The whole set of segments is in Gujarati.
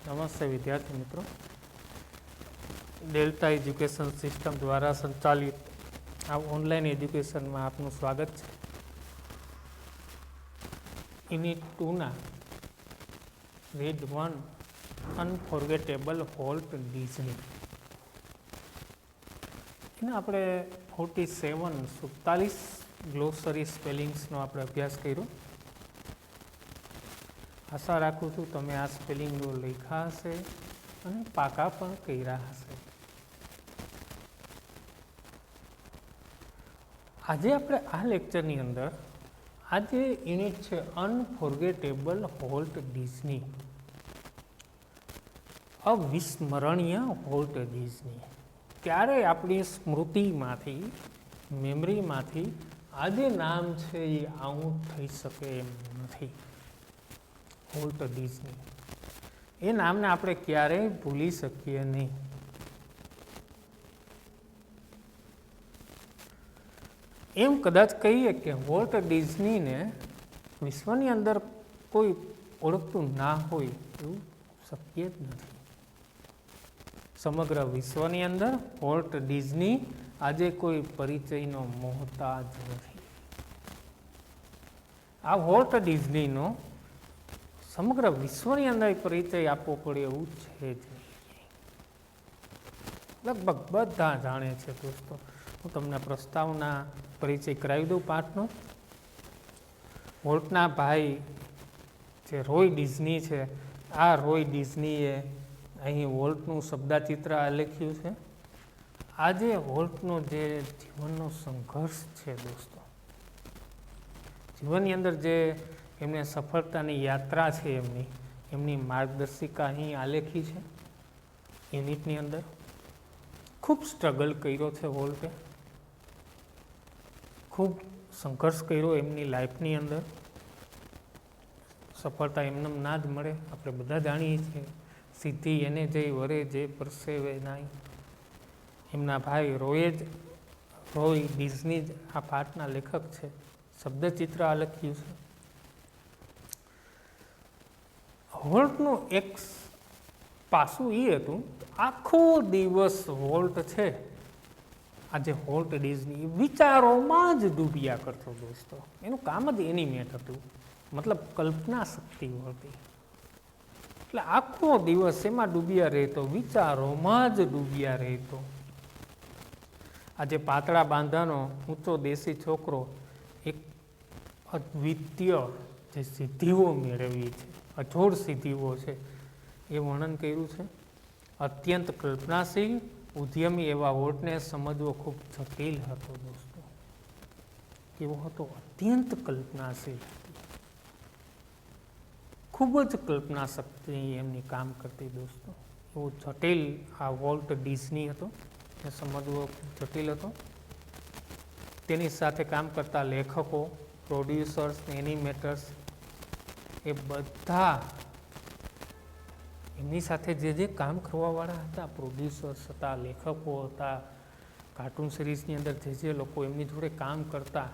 નમસ્તે વિદ્યાર્થી મિત્રો, ડેલ્ટા એજ્યુકેશન સિસ્ટમ દ્વારા સંચાલિત આ ઓનલાઈન એજ્યુકેશનમાં આપનું સ્વાગત છે. યુનિટ 2ના રીડ 1 અનફોર્ગેટેબલ વોલ્ટ ડિઝની એને આપણે 47 ગ્લોસરી સ્પેલિંગ્સનો આપણે અભ્યાસ કર્યો. આશા રાખું છું તમે આ સ્પેલિંગો લખ્યા હશે અને પાકા પણ કર્યા હશે. આજે આપણે આ લેક્ચરની અંદર આજે યુનિટ છે અનફોર્ગેટેબલ વોલ્ટ ડિઝની, અવિસ્મરણીય વોલ્ટ ડિઝની. ક્યારેય આપણી સ્મૃતિમાંથી, મેમરીમાંથી આજે નામ છે એ આઉટ થઈ શકે એમ નથી. વોલ્ટ ડિઝની એ નામને આપણે ક્યારેય ભૂલી શકીએ નહીં. એમ કદાચ કહીએ કે વોલ્ટ ડિઝનીને વિશ્વની અંદર કોઈ ઓળખતું ના હોય એવું શક્ય જ નથી. સમગ્ર વિશ્વની અંદર વોલ્ટ ડિઝની આજે કોઈ પરિચયનો મોહતાજ નથી. આ વોલ્ટ ડિઝનીનો સમગ્ર વિશ્વની અંદર પરિચય આપવો પડે એવું છે જ નહીં. લગભગ બધા જાણે છે. દોસ્તો, હું તમને પ્રસ્તાવના પરિચય કરાવી દઉં પાઠનો. વોલ્ટના ભાઈ જે રોય ડિઝની છે, આ રોય ડિઝનીએ અહીં વોલ્ટનું શબ્દાચિત્ર લખ્યું છે. આજે વોલ્ટનો જે જીવનનો સંઘર્ષ છે દોસ્તો, જીવનની અંદર જે એમને સફળતાની યાત્રા છે, એમની માર્ગદર્શિકા અહીં આલેખી છે. યુનિટની અંદર ખૂબ સ્ટ્રગલ કર્યો છે વોલ્ટે, ખૂબ સંઘર્ષ કર્યો એમની લાઈફની અંદર. સફળતા એમને ના જ મળે, આપણે બધા જાણીએ છીએ. સિદ્ધિ એને જઈ વરે જે પરસેવે નાય. એમના ભાઈ રોય ડિઝની જ આ પાઠના લેખક છે. શબ્દચિત્ર આ લખ્યું છે. વોલ્ટનું એક પાસું એ હતું, આખો દિવસ વોલ્ટ છે, આજે વોલ્ટ ડિઝની વિચારોમાં જ ડૂબ્યા કરતો દોસ્તો. એનું કામ જ એનિમેટ હતું, મતલબ કલ્પના શક્તિ હતી. એટલે આખો દિવસ એમાં ડૂબ્યા રહેતો, વિચારોમાં જ ડૂબ્યા રહેતો. આજે પાતળા બાંધાનો ઊંચો દેશી છોકરો એક અદ્વિતીય જે સિદ્ધિઓ મેળવી છે, અજોડ સિદ્ધિઓ છે, એ વર્ણન કર્યું છે. અત્યંત કલ્પનાશીલ, ઉદ્યમી એવા વોલ્ટને સમજવો ખૂબ જટિલ હતો દોસ્તો. એવો હતો, અત્યંત કલ્પનાશીલ, ખૂબ જ કલ્પના શક્તિ એમની કામ કરતી દોસ્તો. એવો જટિલ આ વોલ્ટ ડિઝની હતો, એ સમજવો જટિલ હતો. તેની સાથે કામ કરતા લેખકો, પ્રોડ્યુસર્સ, એનિમેટર્સ, એ બધા એમની સાથે જે કામ કરવાવાળા હતા, પ્રોડ્યુસર્સ હતા, લેખકો હતા, કાર્ટૂન સિરીઝની અંદર જે લોકો એમની જોડે કામ કરતા,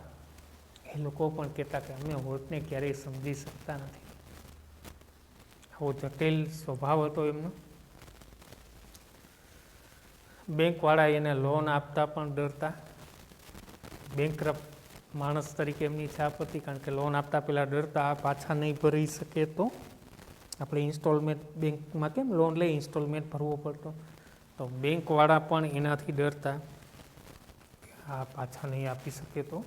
એ લોકો પણ કહેતા કે અમે વોલ્ટને ક્યારેય સમજી શકતા નથી. આવો જટિલ સ્વભાવ હતો એમનો. બેંકવાળા એને લોન આપતા પણ ડરતા. બેંકરપ્ટ માણસ તરીકે એમની છાપ હતી, કારણ કે લોન આપતા પહેલાં ડરતા, આ પાછા નહીં ભરી શકે તો. આપણે ઇન્સ્ટોલમેન્ટ બેંકમાં કેમ લોન લઈ ઇન્સ્ટોલમેન્ટ ભરવો પડતો, તો બેંકવાળા પણ એનાથી ડરતા, આ પાછા નહીં આપી શકે તો.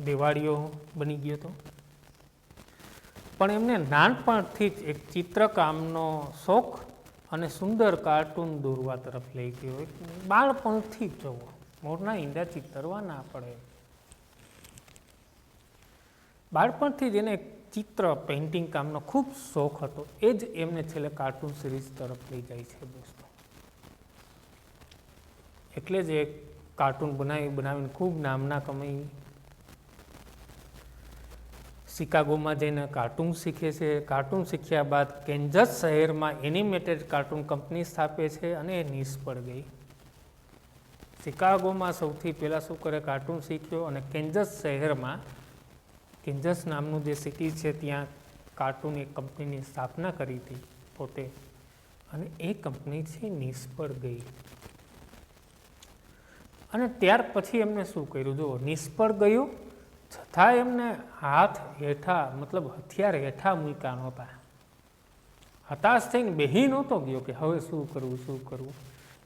દિવાળીઓ બની ગયો હતો. પણ એમને નાનપણથી જ એક ચિત્રકામનો શોખ અને સુંદર કાર્ટૂન દોરવા તરફ લઈ ગયો. બાળપણથી જ જવો, મોરના ઈંડા ચિતરવા ના પડે. બાળપણથી જ એને ચિત્ર પેઇન્ટિંગ કામનો ખૂબ શોખ હતો. એ જ એમને છેલ્લે કાર્ટૂન સિરીઝ તરફ લઈ જાય છે દોસ્તો. એટલે જ એક કાર્ટૂન બનાવીને ખૂબ નામના કમાઈ. શિકાગોમાં જઈને કાર્ટૂન શીખે છે. કાર્ટૂન શીખ્યા બાદ કેન્ઝસ શહેરમાં એનિમેટેડ કાર્ટૂન કંપની સ્થાપે છે, અને એ નિષ્ફળ ગઈ. શિકાગોમાં સૌથી પહેલાં શું કરે, કાર્ટૂન શીખ્યો, અને કેન્ઝસ શહેરમાં, કેન્ઝસ નામનું જે સિટી છે ત્યાં કાર્ટૂન એક કંપનીની સ્થાપના કરી હતી પોતે, અને એ કંપની છે નિષ્ફળ ગઈ. અને ત્યાર પછી એમને શું કર્યું, જો નિષ્ફળ ગયું છતાં એમને હાથ હેઠા મતલબ હથિયાર હેઠા મૂક્યા નહોતા. હતાશ થઈને બેહી નહોતો ગયો કે હવે શું કરવું.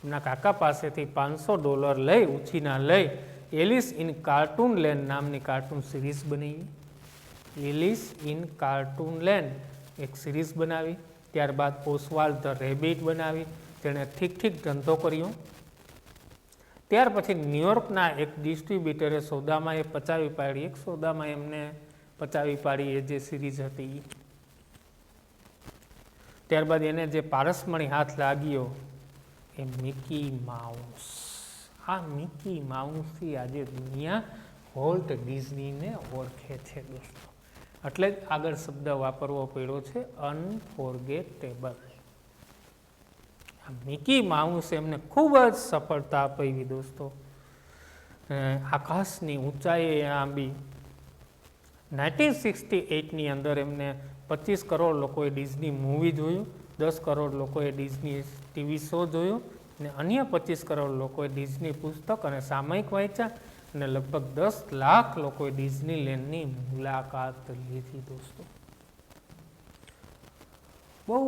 એમના કાકા પાસેથી $500 લઈ ઉછીના લઈ એલિસ ઇન કાર્ટૂન લેન્ડ નામની કાર્ટૂન સિરીઝ બનાવી. એલિસ ઇન કાર્ટૂન લેન્ડ એક સિરીઝ બનાવી. ત્યારબાદ ઓસ્વાલ્ડ ધ રેબિટ બનાવી, તેણે ઠીક ધંધો કર્યો. ત્યાર પછી ન્યુયોર્કના એક ડિસ્ટ્રીબ્યુટરે સોદામાં એ પચાવી પાડી, એક સોદામાં એમને પચાવી પાડી એ જે સિરીઝ હતી. ત્યારબાદ એને જે પારસમણી હાથ લાગ્યો એ મિકી માઉસ. આ મિકી માઉસથી આજે દુનિયા વોલ્ટ ડિઝનીને ઓળખે છે દોસ્તો. એટલે જ આગળ શબ્દ વાપરવો પડ્યો છે અનફોરગેટેબલ. મિકી માઉસ એમને ખૂબ જ સફળતા અપાવી દોસ્તો. આકાશની ઊંચાઈએ આંબી. 1968ની અંદર એમને 25 કરોડ લોકોએ ડિઝની મૂવી જોયું, 10 કરોડ લોકોએ ડિઝની ટીવી શો જોયો, અને અન્ય 25 કરોડ લોકોએ ડિઝની પુસ્તક અને સામયિક વાંચ્યા, અને લગભગ 10 લાખ લોકોએ ડિઝનીલેન્ડની મુલાકાત લીધી દોસ્તો. બહુ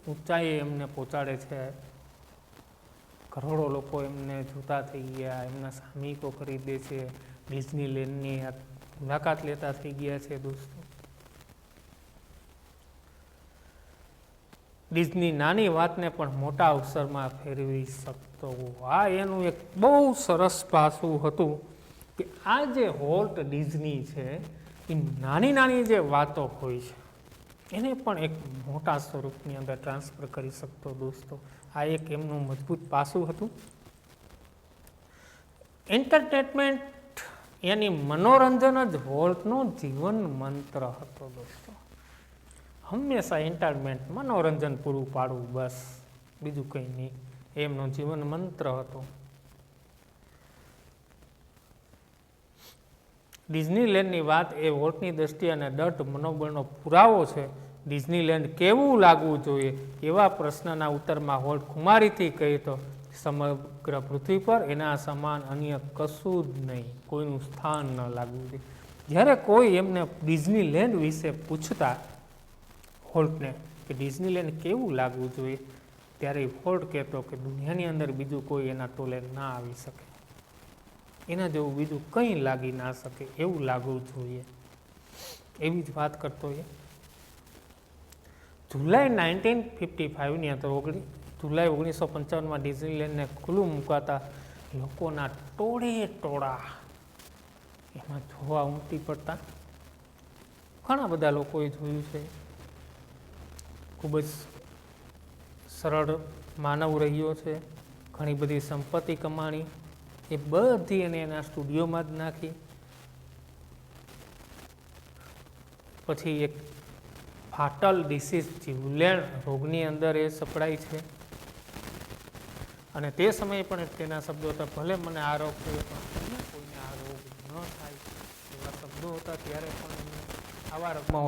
ઊંચાઈએ એમને પહોંચાડે છે. કરોડો લોકો એમને જોતા થઈ ગયા, એમના સામયિકો ખરીદે છે, ડિઝનીલેન્ડની મુલાકાત લેતા થઈ ગયા છે દોસ્તો. ડિઝની નાની વાતને પણ મોટા અવસરમાં ફેરવી શકતો. આ એનું એક બહુ સરસ પાસું હતું કે આ જે વોલ્ટ ડિઝની છે એ નાની જે વાતો હોય છે એને પણ એક મોટા સ્વરૂપની અંદર ટ્રાન્સફર કરી શકતો દોસ્તો. આ એક એમનું મજબૂત પાસું હતું. એન્ટરટેનમેન્ટ યાની મનોરંજન જ વોલ્ટનો જીવન મંત્ર હતો દોસ્તો. હંમેશા એન્ટરટેનમેન્ટ મનોરંજન પૂરું પાડવું, બસ બીજું કંઈ નહીં, એમનો જીવન મંત્ર હતો. ડિઝનીલેન્ડની વાત એ વોલ્ટની દ્રષ્ટિએ અને દઢ મનોબળનો પુરાવો છે. ડિઝનીલેન્ડ કેવું લાગવું જોઈએ એવા પ્રશ્નના ઉત્તરમાં વોલ્ટ ખુમારીથી કહેતો, સમગ્ર પૃથ્વી પર એના સમાન અન્ય કશું જ નહીં, કોઈનું સ્થાન ન લાગવું જોઈએ. જ્યારે કોઈ એમને ડિઝનીલેન્ડ વિશે પૂછતા વોલ્ટને કે ડિઝનીલેન્ડ કેવું લાગવું જોઈએ, ત્યારે વોલ્ટ કહેતો કે દુનિયાની અંદર બીજું કોઈ એના તોલે ના આવી શકે, એના જેવું બીજું કંઈ લાગી ના શકે, એવું લાગવું જોઈએ, એવી જ વાત કરતો એ. જુલાઈ 1955ની અંદર જુલાઈ 1955માં ડિઝનીલેન્ડને ખુલ્લું મુકાતા લોકોના ટોળા એમાં જોવા ઉમટી પડતા. ઘણા બધા લોકોએ જોયું છે. ખૂબ જ સરળ માનવ રહ્યો છે, ઘણી બધી સંપત્તિ કમાણી, એ બધી એને એના સ્ટુડિયોમાં જ નાખી. પછી એક ફાટલ ડિસીઝ જીવલેણ રોગની અંદર એ સપડાય છે, અને તે સમયે પણ તેના શબ્દો હતા, ભલે મને આ રોગ થયો પણ કોઈને આ રોગ ન થાય એવા શબ્દો હતા. ત્યારે પણ આવા રોગમાં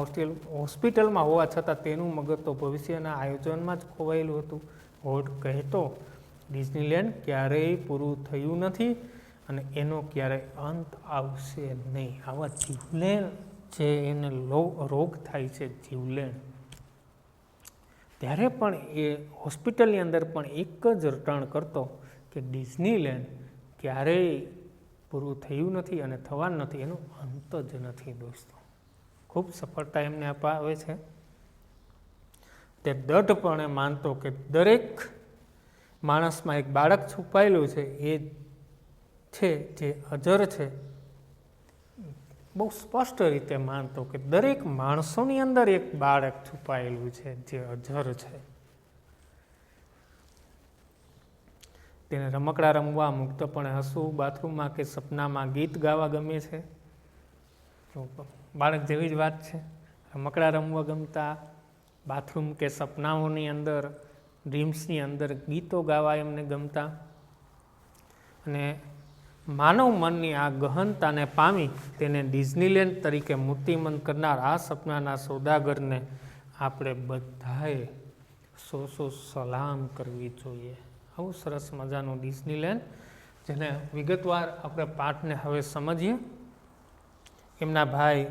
હોસ્પિટલમાં હોવા છતાં તેનું મગજ તો ભવિષ્યના આયોજનમાં જ ખોવાયેલું હતું. વોલ્ટ કહેતો ડિઝનીલેન્ડ ક્યારેય પૂરું થયું નથી અને એનો ક્યારેય અંત આવશે નહીં. આવા જીવલેણ જે એને રોગ થાય છે જીવલેણ, ત્યારે પણ એ હોસ્પિટલની અંદર પણ એક જ રટણ કરતો કે ડિઝનીલેન્ડ ક્યારેય પૂરું થયું નથી અને થવાનું નથી, એનો અંત જ નથી દોસ્તો. ખૂબ સફળતા એમને અપાવે છે. તે દઢપણે માનતો કે દરેક માણસમાં એક બાળક છુપાયેલું છે, એ છે જે અજર છે. બહુ સ્પષ્ટ રીતે માનતો કે દરેક માણસોની અંદર એક બાળક છુપાયેલું છે જે અજર છે. તેને રમકડા રમવા, મુક્તપણે હસવું, બાથરૂમમાં કે સપનામાં ગીત ગાવા ગમે છે. બાળક જેવી જ વાત છે. રમકડા રમવા ગમતા, બાથરૂમ કે સપનાઓની અંદર, ડ્રીમ્સની અંદર ગીતો ગાવા એમને ગમતા, અને માનવ મનની આ ગહનતાને પામી તેને ડિઝનીલેન્ડ તરીકે મૂર્તિમંત કરનાર આ સપનાના સોદાગરને આપણે બધાએ સો સલામ કરવી જોઈએ. આવું સરસ મજાનું ડિઝનીલેન્ડ, જેને વિગતવાર આપણે પાઠને હવે સમજીએ. એમના ભાઈ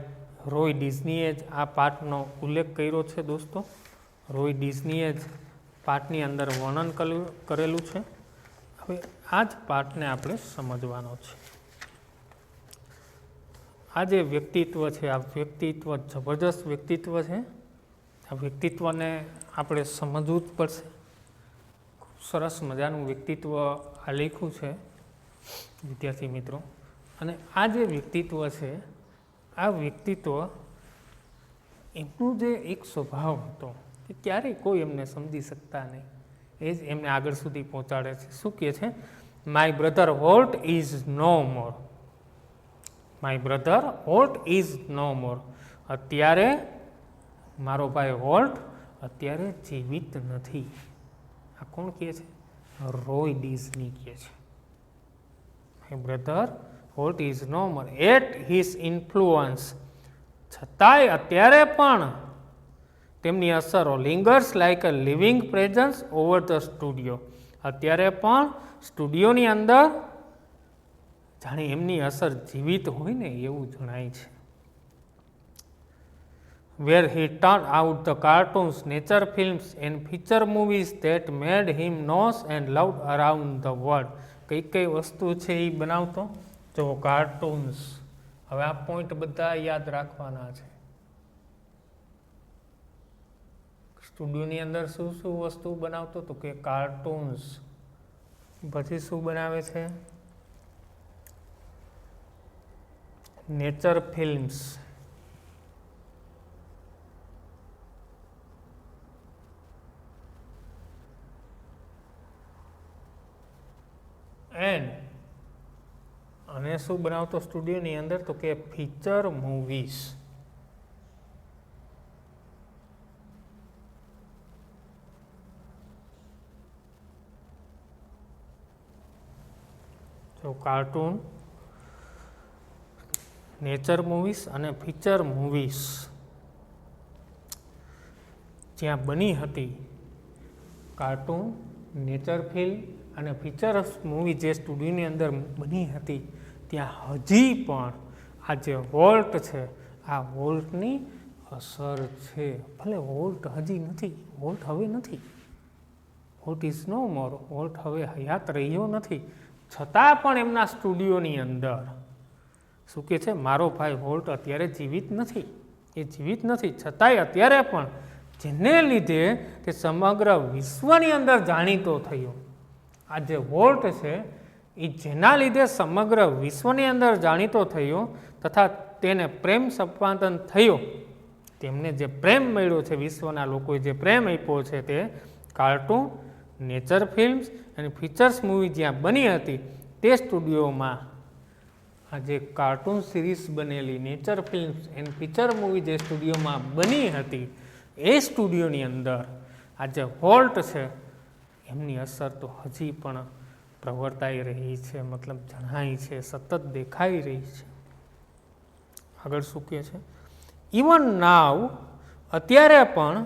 રોય ડિઝનીએ જ આ પાઠનો ઉલ્લેખ કર્યો છે દોસ્તો. રોય ડિઝનીએ જ પાઠની અંદર વર્ણન કરેલું છે. હવે આ જ પાઠને આપણે સમજવાનો છે. આ જે વ્યક્તિત્વ છે, આ વ્યક્તિત્વ જબરજસ્ત વ્યક્તિત્વ છે. આ વ્યક્તિત્વને આપણે સમજવું જ પડશે. ખૂબ સરસ મજાનું વ્યક્તિત્વ આ લખ્યું છે વિદ્યાર્થી મિત્રો. અને આ જે વ્યક્તિત્વ છે, આ વ્યક્તિત્વ એમનું જે એક સ્વભાવ હતો એ ક્યારેય કોઈ એમને સમજી શકતા નહીં. એ જ એમને આગળ સુધી પહોંચાડે છે. શું કહે છે? My brother Walt is no more. My brother Walt is no more. અત્યારે મારો ભાઈ વોલ્ટ અત્યારે જીવિત નથી. આ કોણ કહે છે? રોય ડિઝની કહે છે. My brother Walt is no more at his influence. છતાંય અત્યારે પણ તેમની અસરો lingers like a living presence over the studio. અત્યારે પણ સ્ટુડિયોની અંદર જાણે એમની અસર જીવિત હોય ને એવું જણાય છે. where he turned out the cartoons, nature films and feature movies that made him known and loved around the world. કઈ વસ્તુ છે એ બનાવતો? જો કાર્ટૂન્સ. હવે આ પોઈન્ટ બધા યાદ રાખવાના છે. સ્ટુડિયોની અંદર શું વસ્તુ બનાવતો? તો કે કાર્ટૂન્સ. પછી શું બનાવે છે? Nature films. અને શું બનાવતો સ્ટુડિયોની અંદર? તો કે ફીચર મૂવીઝ. તો કાર્ટૂન, નેચર મૂવીઝ અને ફીચર મૂવીઝ જ્યાં બની હતી, કાર્ટૂન, નેચર ફિલ્મ અને ફીચર્સ મૂવી જે સ્ટુડિયોની અંદર બની હતી, ત્યાં હજી પણ આ જે વોલ્ટ છે, આ વોલ્ટની અસર છે. ભલે વોલ્ટ હજી નથી, વોલ્ટ હવે નથી, Walt is no more, Walt હવે હયાત રહ્યો નથી, છતાં પણ એમના સ્ટુડિયોની અંદર શું કહે છે? મારો ભાઈ વોલ્ટ અત્યારે જીવિત નથી. એ જીવિત નથી, છતાંય અત્યારે પણ જેને લીધે તે સમગ્ર વિશ્વની અંદર જાણીતો થયો. આ જે વોલ્ટ છે એ જેના લીધે સમગ્ર વિશ્વની અંદર જાણીતો થયો તથા તેને પ્રેમ સંપાદન થયો, તેમને જે પ્રેમ મળ્યો છે, વિશ્વના લોકોએ જે પ્રેમ આપ્યો છે, તે કાર્ટૂન, નેચર ફિલ્મ્સ અને ફીચર્સ મૂવી જ્યાં બની હતી તે સ્ટુડિયોમાં આ જે કાર્ટૂન સિરીઝ બનેલી, nature films and feature movie જે સ્ટુડિયોમાં બની હતી, એ સ્ટુડિયોની અંદર આ જે વોલ્ટ છે એમની અસર તો હજી પણ પ્રવર્તાઈ રહી છે, મતલબ જણાય છે, સતત દેખાઈ રહી છે. આગળ શું કહે છે? ઇવન નાવ, અત્યારે પણ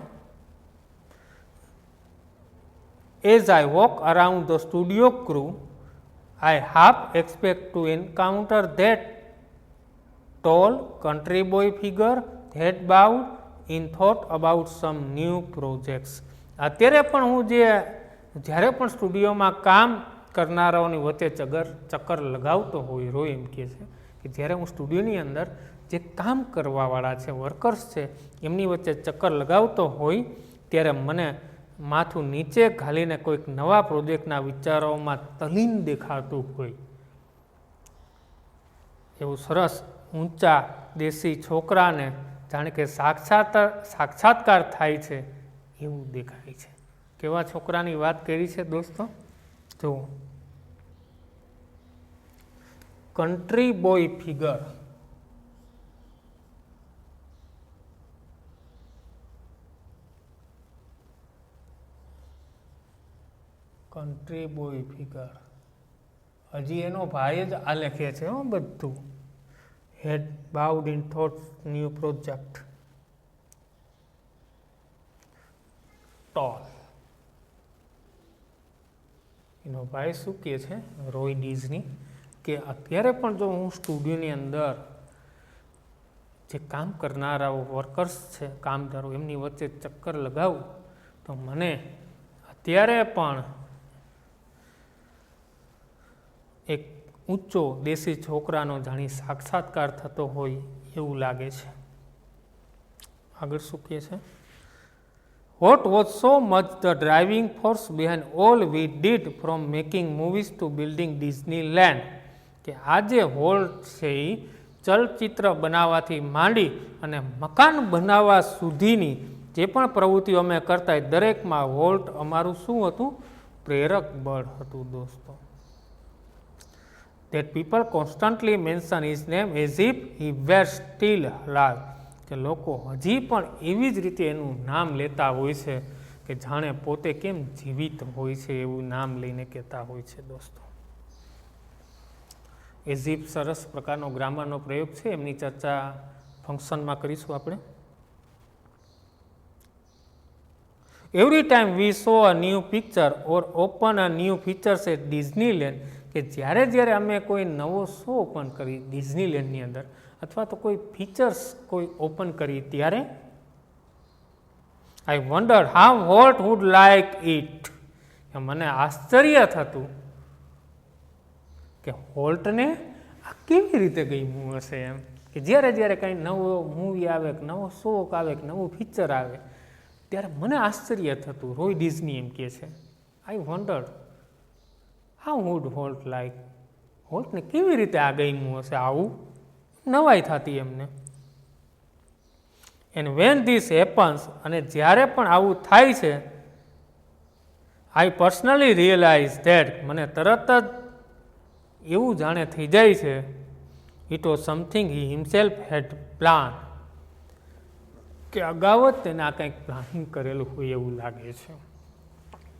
as I walk around the studio crew, I half expect to encounter that tall country boy figure that bowed in thought about some new projects. અત્યારે પણ હું જ્યારે પણ સ્ટુડિયોમાં કામ કરનારાઓની વચ્ચે ચક્કર લગાવતો હોય, રોય એમ કહે છે કે જ્યારે હું સ્ટુડિયોની અંદર જે કામ કરવાવાળા છે, વર્કર્સ છે, એમની વચ્ચે ચક્કર લગાવતો હોય ત્યારે મને માથું નીચે ઘાલીને કોઈક નવા પ્રોજેક્ટના વિચારોમાં તલીન દેખાતું હોય. એવું સરસ ઊંચા દેશી છોકરાને જાણે કે સાક્ષાત્કાર થાય છે એવું દેખાય છે. કેવા છોકરાની વાત કરી છે દોસ્તો? જો country boy figure. Country boy figure હજી એનો ભાઈ જ આ લખે છે બધું. Head bowed in thoughts new project. Told એનો ભાઈ શું કહે છે રોય ડિઝની કે અત્યારે પણ જો હું સ્ટુડિયોની અંદર જે કામ કરનારાઓ વર્કર્સ છે કામદારો એમની વચ્ચે ચક્કર લગાવું તો મને અત્યારે પણ એક ઊંચો દેશી છોકરાનો જાણી સાક્ષાત્કાર થતો હોય એવું લાગે છે. આગળ શું કહે છે? What was so much the driving force behind all we did from making movies to building Disneyland? કે આ જે હોલ્ટ છે એ ચલચિત્ર બનાવવાથી માંડી અને મકાન બનાવવા સુધીની જે પણ પ્રવૃત્તિઓ અમે કરતા દરેકમાં હોલ્ટ અમારું શું હતું? પ્રેરક બળ હતું દોસ્તો. That people constantly mention his name as if he were still alive. કે લોકો હજી પણ એવી જ રીતે એનું નામ લેતા હોય છે કે જાણે પોતે કેમ જીવિત હોય છે એવું નામ લઈને કહેતા હોય છે દોસ્તો. એઝિપ સરસ પ્રકારનો ગ્રામરનો પ્રયોગ છે, એમની ચર્ચા ફંક્શનમાં કરીશું આપણે. Every time we saw a new picture or open a new features at Disneyland. કે જ્યારે અમે કોઈ નવો શો ઓપન કરી ડિઝનીલેન્ડની અંદર અથવા તો કોઈ ફીચર્સ કોઈ ઓપન કરી ત્યારે I wonder how what would like it. મને આશ્ચર્ય થતું કે હોલ્ટને આ કેવી રીતે ગમ્યું હશે એમ. કે જ્યારે કંઈ નવો મૂવી આવે કે નવો શો આવે કે નવું ફીચર આવે ત્યારે મને આશ્ચર્ય થતું. રોય ડિઝની એમ કહે છે I wonder how would Walt like. હોલ્ટને કેવી રીતે આ ગમ્યું હશે, આવું નવાઈ થતી એમને. એન્ડ વેન ધીસ હેપન્સ, અને જ્યારે પણ આવું થાય છે, આઈ પર્સનલી રિયલાઇઝ ધેટ, મને તરત જ એવું જાણે થઈ જાય છે, it was something he himself had plan. કે અગાઉ જ તેને આ કંઈક પ્લાનિંગ કરેલું હોય એવું લાગે છે.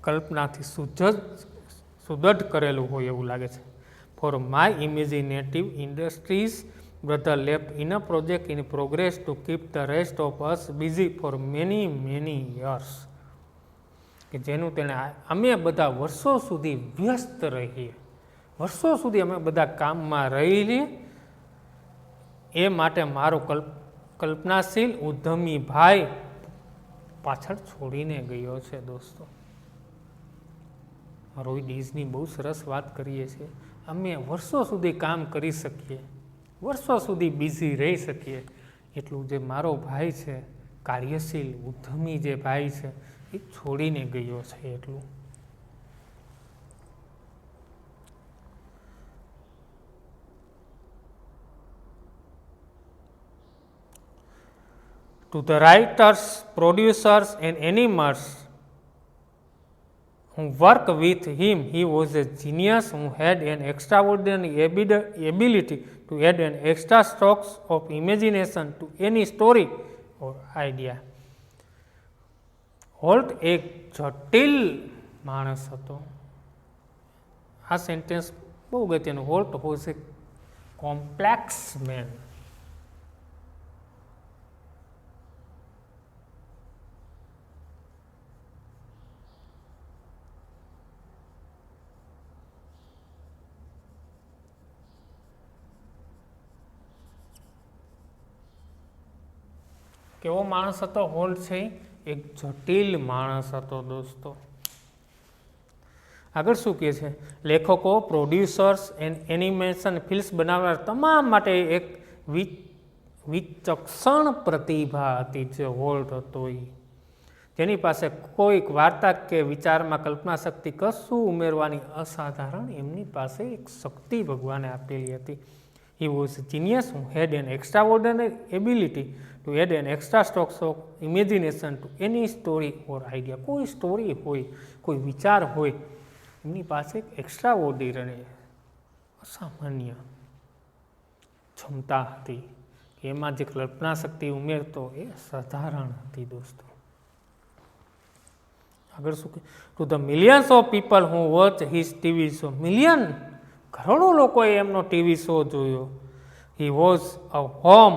કલ્પનાથી સુદઢ કરેલું હોય એવું લાગે છે. For my imaginative industries brother left in a project in progress to keep the rest of us busy for many years. કે જેનું તેને અમે બધા વર્ષો સુધી વ્યસ્ત રહીએ, વર્ષો સુધી અમે બધા કામમાં રહીએ, એ માટે મારો કલ્પનાશીલ ઉદ્યમી ભાઈ પાછળ છોડીને ગયો છે દોસ્તો. રોય ડિઝની બહુ સરસ વાત કરીએ છીએ. અમે વર્ષો સુધી કામ કરી શકીએ, વર્ષો સુધી બિઝી રહી શકીએ, એટલું જે મારો ભાઈ છે, કાર્યશીલ ઉદ્યમી જે ભાઈ છે, એ છોડીને ગયો છે એટલું. To the writers, producers and animators who work with him, he was a genius who had an extraordinary ability to add an extra strokes of imagination to any story or idea. Walt એક જટિલ માણસ હતો. આ સેન્ટેન્સ બહુ અગત્યનું. Walt was a complex man. કેવો માણસ હતો હોલ્ટ છે? એક જટિલ માણસ હતો દોસ્તો. આગળ શું કહે છે? લેખકો, પ્રોડ્યુસર્સ એન્ડ એનિમેશન ફિલ્મ્સ બનાવનાર તમામ માટે એક વિચક્ષણ પ્રતિભા હતી જે હોલ્ટ હતો એ. જેની પાસે કોઈક વાર્તા કે વિચારમાં કલ્પના શક્તિ કશું ઉમેરવાની અસાધારણ એમની પાસે એક શક્તિ ભગવાને આપેલી હતી. He was a genius who had an extraordinary ability to add an extra strokes of imagination to any story or idea. કોઈ સ્ટોરી હોય, કોઈ વિચાર હોય, એમની પાસે એક એક્સ્ટ્રાઓર્ડિનરી અસામાન્ય ક્ષમતા હતી. એમાં જે કલ્પના શક્તિ ઉમેરતો એ સાધારણ હતી દોસ્તો. આગળ શું કે? To the millions of people who watch his TV show. Million કરોડો લોકોએ એમનો ટીવી શો જોયો. હી વોઝ અ હોમ,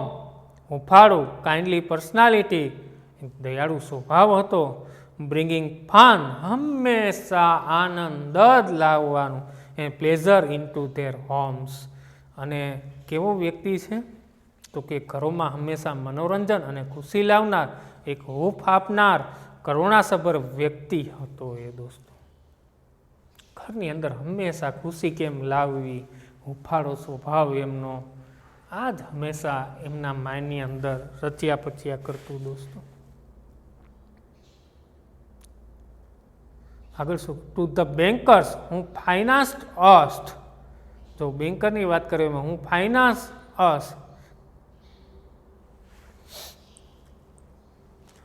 હુંફાળું, કાઇન્ડલી પર્સનાલિટી, દયાળુ સ્વભાવ હતો. બ્રિંગિંગ ફન, હંમેશા આનંદ જ લાવવાનું, and pleasure into their homes. અને કેવો વ્યક્તિ છે? તો કે ઘરોમાં હંમેશા મનોરંજન અને ખુશી લાવનાર, એક હૂંફ આપનાર, કરુણાસભર વ્યક્તિ હતો એ દોસ્તો. ઘરની અંદર હંમેશા ખુશી કેમ લાવવી, હુંફાળો સ્વભાવ એમનો, આ જ હંમેશા એમના માઇન્ડની અંદર રચ્યા પચ્યા કરતું દોસ્તો. આગળ શું? ટુ ધ બેન્કર્સ હું ફાઇનાન્સ્ડ અસ્ટ. જો બેન્કરની વાત કરીએ હું finance us.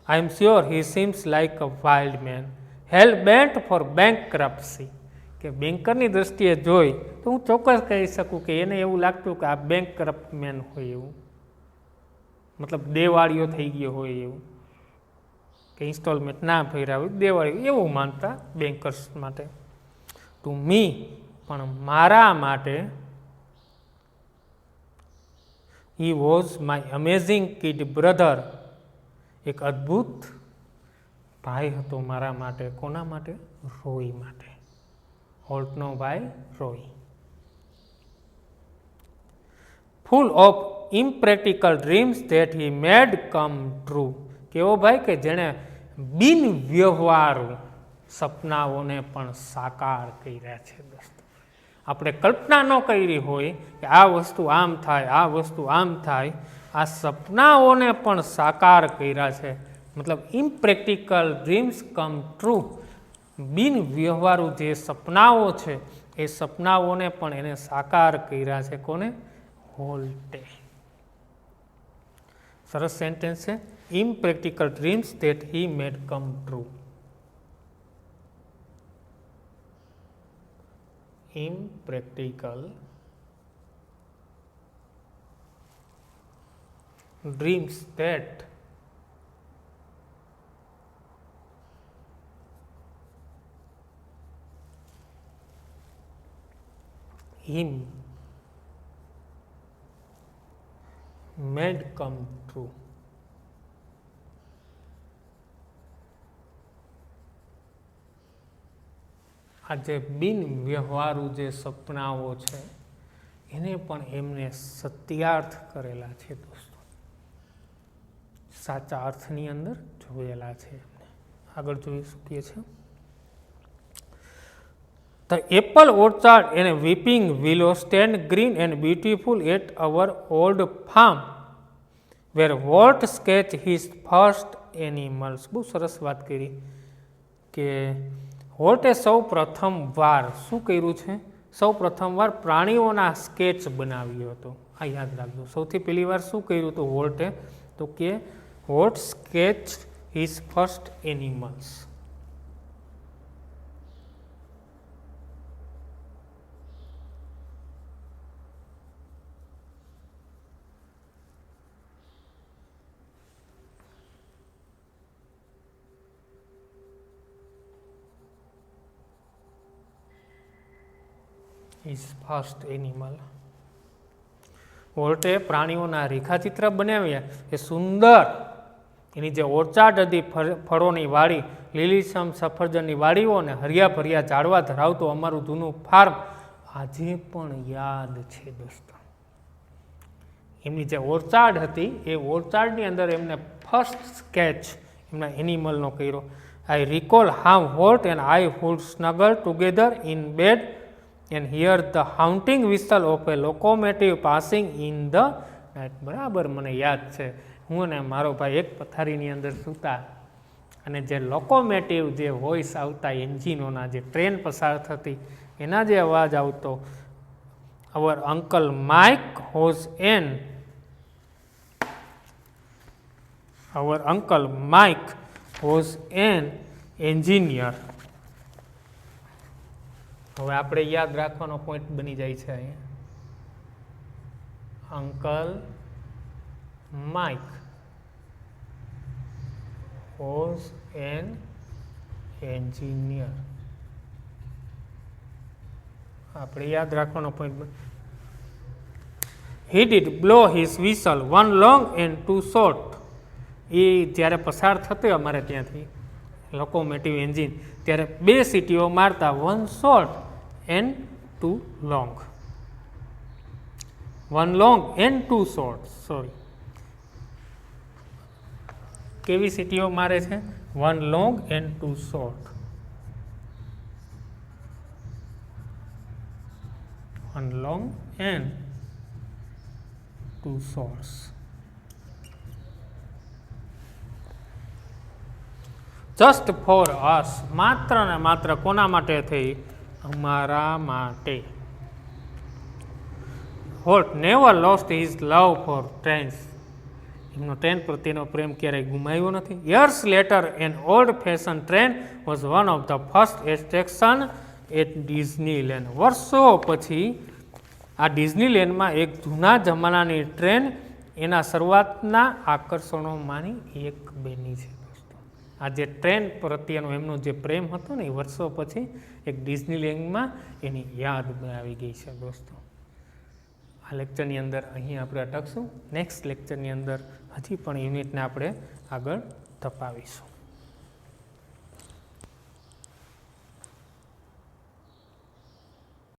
I am sure he seems like a wild man, hell bent for bankruptcy. કે બેન્કરની દ્રષ્ટિએ જોઈ તો હું ચોક્કસ કહી શકું કે એને એવું લાગતું કે આ બેન્કરપ્ટ મેન હોય એવું, મતલબ દેવાળીઓ થઈ ગયો હોય એવું, કે ઇન્સ્ટોલમેન્ટ ના ભર્યા હોય દેવાળી, એવું માનતા બેન્કર્સ માટે. ટુ મી, પણ મારા માટે, he was my amazing kid brother. એક અદ્ભુત ભાઈ હતો મારા માટે. કોના માટે? રોય માટે. હોલ્ટનો ભાઈ Roy. Full of impractical dreams that he made come true. કેવો ભાઈ કે જેણે બિન વ્યવહારુ સપનાઓને પણ સાકાર કર્યા છે દોસ્તો. આપણે કલ્પના ન કરી હોય કે આ વસ્તુ આમ થાય, આ વસ્તુ આમ થાય, આ સપનાઓને પણ સાકાર કર્યા છે. મતલબ ઇમ્પ્રેક્ટિકલ ડ્રીમ્સ કમ ટ્રુ. બિન વ્યવહારુ જે સપનાઓ છે એ સપનાઓને પણ એને સાકાર કર્યા છે. કોને? હોલ્ટે. સરસ સેન્ટેન્સ છે. Impractical dreams that he made come true. Impractical dreams that him made come true. આ જે બિન વ્યવહારુ જે સપનાઓ છે એને પણ એમને સત્યાર્થ કરેલા છે દોસ્તો. સાચા અર્થની અંદર જોયેલા છે એમને. આગળ જોઈ શકીએ છીએ. The apple orchard and weeping willow stand green and beautiful at our old farm where Walt sketch his first animals. બહુ સરસ વાત કરી કે વોલ્ટે સૌ પ્રથમ વાર શું કર્યું છે? સૌ પ્રથમ વાર પ્રાણીઓના સ્કેચ બનાવ્યો હતો. આ યાદ રાખજો. સૌથી પહેલી વાર શું કર્યું હતું વોલ્ટે? તો કે Walt sketch his first animals. His first animal. વોલ્ટે પ્રાણીઓના રેખાચિત્ર બનાવ્યા. એ સુંદર એની જે ઓર્ચાર્ડ હતી, ફળોની વાડી, લીલીછમ સફરજનની વાડીઓ અને હરિયા ભર્યા ઝાડવા ધરાવતું અમારું જૂનું ફાર્મ આજે પણ યાદ છે દોસ્તો. એમની જે ઓર્ચાર્ડ હતી એ ઓર્ચાર્ડની અંદર એમને ફર્સ્ટ સ્કેચ એમના એનિમલનો કર્યો. I recall how Walt and I would snuggle together in bed and hear the haunting whistle of a locomotive passing in the night. બરાબર મને યાદ છે. હું અને મારો ભાઈ એક પથારીની અંદર સૂતા અને જે લોકોમેટિવ જે વોઇસ આવતા એન્જિનોના, જે ટ્રેન પસાર થતી એના જે અવાજ આવતો. Our uncle Mike was an engineer. હવે આપણે યાદ રાખવાનો પોઈન્ટ બની જાય છે અહીંયા. Uncle Mike was an engineer. આપણે યાદ રાખવાનો point. He did blow his whistle one long and two short. એ જ્યારે પસાર થતો અમારે ત્યાંથી લોકોમોટિવ એન્જિન, ત્યારે 2 સીટીઓ મારતા, 1 short and 2 long. 1 long and 2 short, sorry. કેવી સીટીઓ મારે છે? 1 long and 2 short. 1 long and 2 shorts. Just for us, માત્ર ને માત્ર કોના માટે થઈ? અમારા માટે. Holt never lost his love for trains. એમનો ટ્રેન પ્રત્યેનો પ્રેમ ક્યારેય ગુમાવ્યો નથી. Years later, an old-fashioned train was one of the first attractions at Disneyland. વર્ષો પછી આ ડિઝનીલેન્ડમાં એક જૂના જમાનાની ટ્રેન એના શરૂઆતના આકર્ષણોમાંની એક બની છે દોસ્તો. આ જે ટ્રેન પ્રત્યેનો એમનો જે પ્રેમ હતો ને એ વર્ષો પછી એક ડિઝનીલેન્ડમાં એની યાદ આવી ગઈ છે દોસ્તો. આ લેક્ચરની અંદર અહીં આપણે અટકશું. નેક્સ્ટ લેક્ચરની અંદર હજી પણ યુનિટને આપણે આગળ તપાવીશું.